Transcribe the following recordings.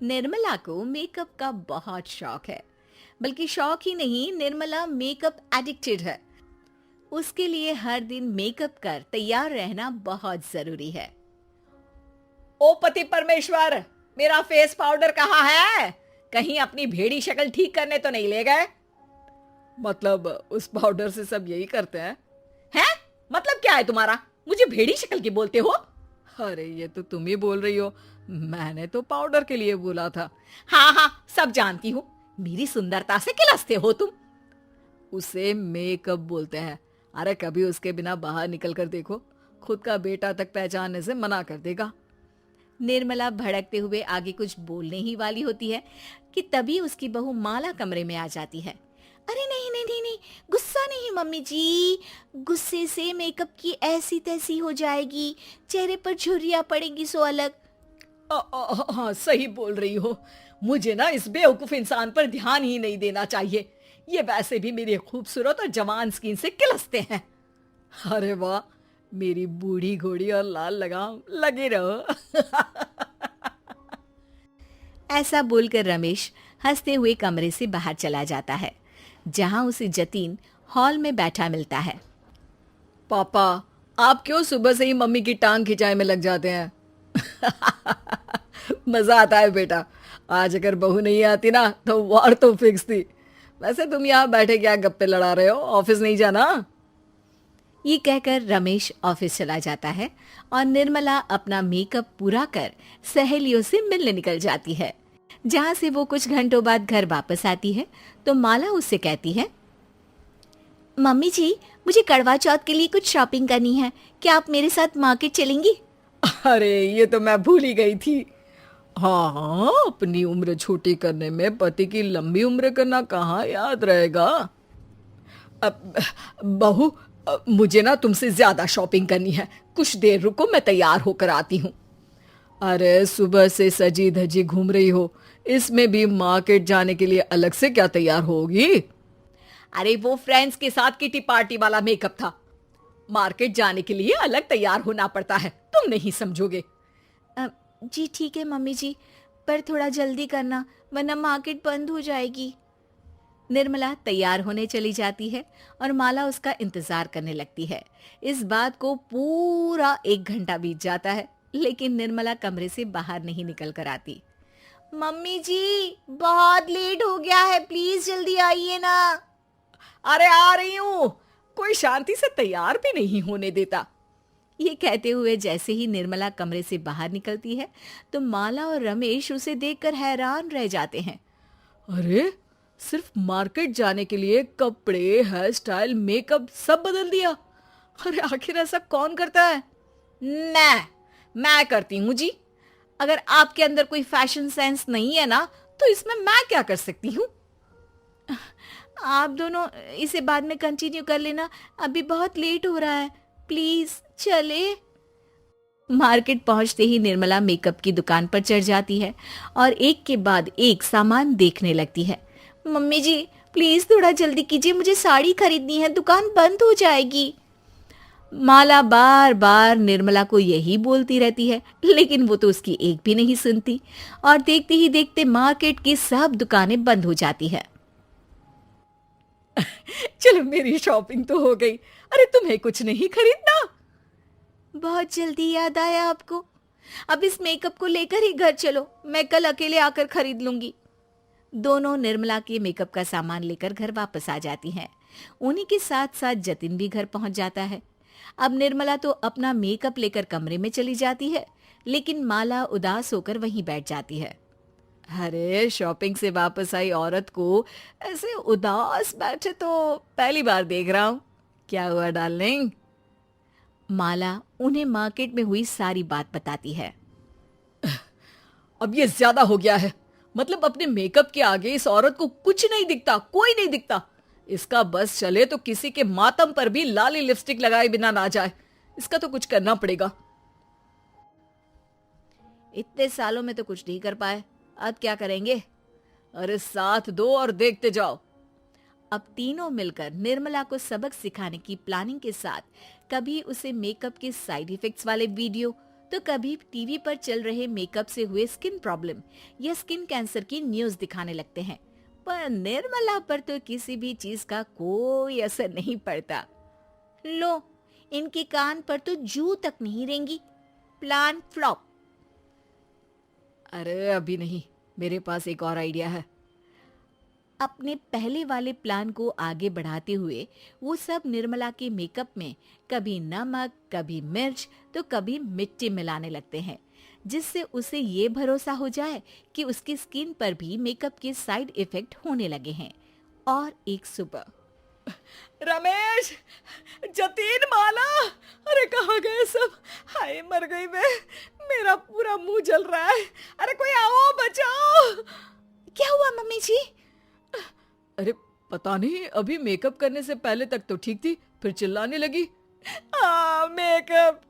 निर्मला को मेकअप का बहुत शौक है। बल्कि शौक ही नहीं, निर्मला मेकअप एडिक्टेड है। उसके लिए हर दिन मेकअप कर तैयार रहना बहुत जरूरी है। ओ पति परमेश्वर, मेरा फेस पाउडर कहाँ है? कहीं अपनी भेड़ी शक्ल ठीक करने तो नहीं ले गए? मतलब उस पाउडर से सब यही करते हैं? हैं? मतलब क्या है तुम्हारा? मुझे भेड़ी शक्ल की बोलते हो? अरे ये तो तुम ही बोल रही हो, मैंने तो पाउडर के लिए बोला था। हाँ हाँ, सब जानती हूँ। मेरी सुंदरता से किलसते हो तुम। उसे मेकअप बोलते हैं। अरे कभी उसके बिना बाहर निकल कर देखो, खुद का बेटा तक पहचानने से मना कर देगा। निर्मला भड़कते हुए आगे कुछ बोलने ही वाली होती है कि तभी उसकी बहू माला कमरे में आ जाती है। अरे नहीं नहीं नहीं नहीं, गुस्सा नहीं मम्मी जी। गुस्से से मेकअप की ऐसी तैसी हो जाएगी, चेहरे पर झुर्रियां पड़ेंगी सो अलग। हाँ सही बोल रही हो। मुझे ना इस बेवकूफ इंसान पर ध्यान ही नहीं देना चाहिए। ये वैसे भी मेरी खूबसूरत और जवान स्किन से किलसते हैं। अरे वाह, मेरी बूढ़ी घोड़ी और लाल लगाम, लगे रहो। ऐसा बोलकर रमेश हंसते हुए कमरे से बाहर चला जाता है, जहां उसे जतीन हॉल में बैठा मिलता है। पापा, आप क्यों सुबह से ही मम्मी की टांग खिंचाई में लग जाते हैं? मजा आता है बेटा। आज अगर बहू नहीं आती ना तो वार तो फिक्स थी। वैसे तुम यहाँ बैठे क्या गप्पे लड़ा रहे हो? ऑफिस नहीं जाना? ये कहकर रमेश ऑफिस चला जाता है और निर्मला अपना मेकअप पूरा कर सहेलियों से मिलने निकल जाती है। जहां से वो कुछ घंटों बाद घर वापस आती है तो माला उससे कहती है, मम्मी जी, मुझे करवा चौथ के लिए कुछ शॉपिंग करनी है, क्या आप मेरे साथ मार्केट चलेंगी? अरे ये तो मैं भूल ही गई थी। हाँ हाँ, अपनी उम्र छोटी करने में पति की लंबी उम्र करना कहाँ याद रहेगा। अब बहू, मुझे ना तुमसे ज्यादा शॉपिंग करनी है। कुछ देर रुको, मैं तैयार होकर आती हूँ। अरे सुबह से सजी धजी घूम रही हो, इसमें भी मार्केट जाने के लिए अलग से क्या तैयार होगी? अरे वो फ्रेंड्स के साथ किटी पार्टी वाला मेकअप था। मार्केट जाने के लिए अलग तैयार होना पड़ता है, तुम नहीं समझोगे। जी ठीक है मम्मी जी, पर थोड़ा जल्दी करना वरना मार्केट बंद हो जाएगी। निर्मला तैयार होने चली जाती है और माला उसका इंतजार करने लगती है। इस बात को पूरा 1 घंटा बीत जाता है, लेकिन निर्मला कमरे से बाहर नहीं निकल कर आती। मम्मी जी, बहुत लेट हो गया है, प्लीज जल्दी आइए ना। अरे आ रही हूँ। कोई शांति से तैयार भी नहीं होने देता। ये कहते हुए जैसे ही निर्मला कमरे से बाहर निकलती है तो माला और रमेश उसे देखकर हैरान रह जाते हैं। अरे सिर्फ मार्केट जाने के लिए कपड़े, हेयर स्टाइल, मेकअप सब बदल दिया। अरे आखिर ऐसा कौन करता है? मैं करती हूँ जी। अगर आपके अंदर कोई फैशन सेंस नहीं है ना तो इसमें मैं क्या कर सकती हूँ? आप दोनों इसे बाद में कंटिन्यू कर लेना, अभी बहुत लेट हो रहा है, प्लीज चले। मार्केट पहुंचते ही निर्मला मेकअप की दुकान पर चढ़ जाती है और एक के बाद एक सामान देखने लगती है। मम्मी जी, प्लीज थोड़ा जल्दी कीजिए, मुझे साड़ी खरीदनी है, दुकान बंद हो जाएगी। माला बार बार निर्मला को यही बोलती रहती है, लेकिन वो तो उसकी एक भी नहीं सुनती और देखते ही देखते मार्केट की सब दुकानें बंद हो जाती है। चलो मेरी शॉपिंग तो हो गई। अरे तुम्हें कुछ नहीं खरीदना? बहुत जल्दी याद आया आपको? अब इस मेकअप को लेकर ही घर चलो, मैं कल अकेले आकर खरीद लूंगी। दोनों निर्मला के मेकअप का सामान लेकर घर वापस आ जाती हैं। उन्हीं के साथ साथ जतिन भी घर पहुंच जाता है। अब निर्मला तो अपना मेकअप लेकर कमरे में चली जाती है, लेकिन माला उदास होकर वहीं बैठ जाती है। अरे शॉपिंग से वापस आई औरत को ऐसे उदास बैठे तो पहली बार देख रहा हूँ। क्या हुआ डार्लिंग? माला उन्हें मार्केट में हुई सारी बात बताती है। अब ये ज्यादा हो गया है। मतलब अपने मेकअप के आगे इस औरत को कुछ नहीं दिखता, कोई नहीं दिखता। इसका बस चले तो किसी के मातम पर भी लाली लिपस्टिक लगाए बिना ना जाए। इसका तो कुछ करना पड़ेगा। इतने सालों में तो कुछ नहीं कर पाए, अब क्या करेंगे? अरे साथ दो और देखते जाओ। अब तीनों मिलकर निर्मला को सबक सिखाने की प्लानिंग के साथ कभी उसे मेकअप के साइड इफेक्ट्स वाले वीडियो तो कभी टीवी पर चल रहे मेकअप से हुए स्किन प्रॉब्लम या स्किन कैंसर की न्यूज दिखाने लगते हैं। पर निर्मला पर तो किसी भी चीज का कोई असर नहीं पड़ता। लो, इनके कान पर तो जू तक नहीं रेंगी। Plan flop. अरे अभी नहीं, मेरे पास एक और आइडिया है। अपने पहले वाले प्लान को आगे बढ़ाते हुए वो सब निर्मला के मेकअप में कभी नमक, कभी मिर्च तो कभी मिट्टी मिलाने लगते हैं, जिससे उसे ये भरोसा हो जाए कि उसकी स्किन पर भी मेकअप के साइड इफेक्ट होने लगे हैं। और एक सुबह रमेश, जतीन, माला, अरे कहाँ गए सब? हाय मर गई मैं, मेरा पूरा मुंह जल रहा है। अरे कोई आओ, बचाओ। क्या हुआ मम्मी जी? अरे पता नहीं, अभी मेकअप करने से पहले तक तो ठीक थी, फिर चिल्लाने लगी। मेकअप,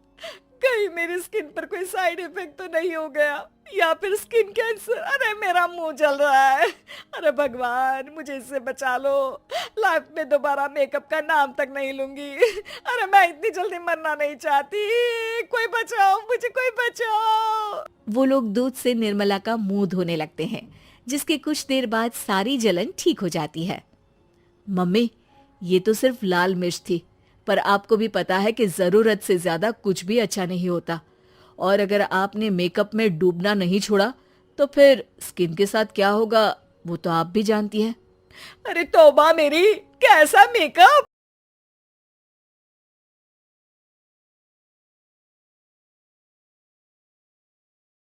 कहीं मेरी स्किन पर कोई साइड इफेक्ट तो नहीं हो गया, या फिर स्किन कैंसर। अरे मेरा मुंह जल रहा है। अरे भगवान, मुझे इससे बचा लो। लाइफ में दोबारा मेकअप का नाम तक नहीं लूंगी। अरे मैं इतनी जल्दी मरना नहीं चाहती। कोई बचाओ मुझे, कोई बचाओ। वो लोग दूध से निर्मला का मुंह धोने लगते हैं, जिसके कुछ देर बाद सारी जलन ठीक हो जाती है। मम्मी, ये तो सिर्फ लाल मिर्च थी, पर आपको भी पता है कि जरूरत से ज्यादा कुछ भी अच्छा नहीं होता। और अगर आपने मेकअप में डूबना नहीं छोड़ा तो फिर स्किन के साथ क्या होगा वो तो आप भी जानती हैं। अरे तौबा मेरी, कैसा मेकअप!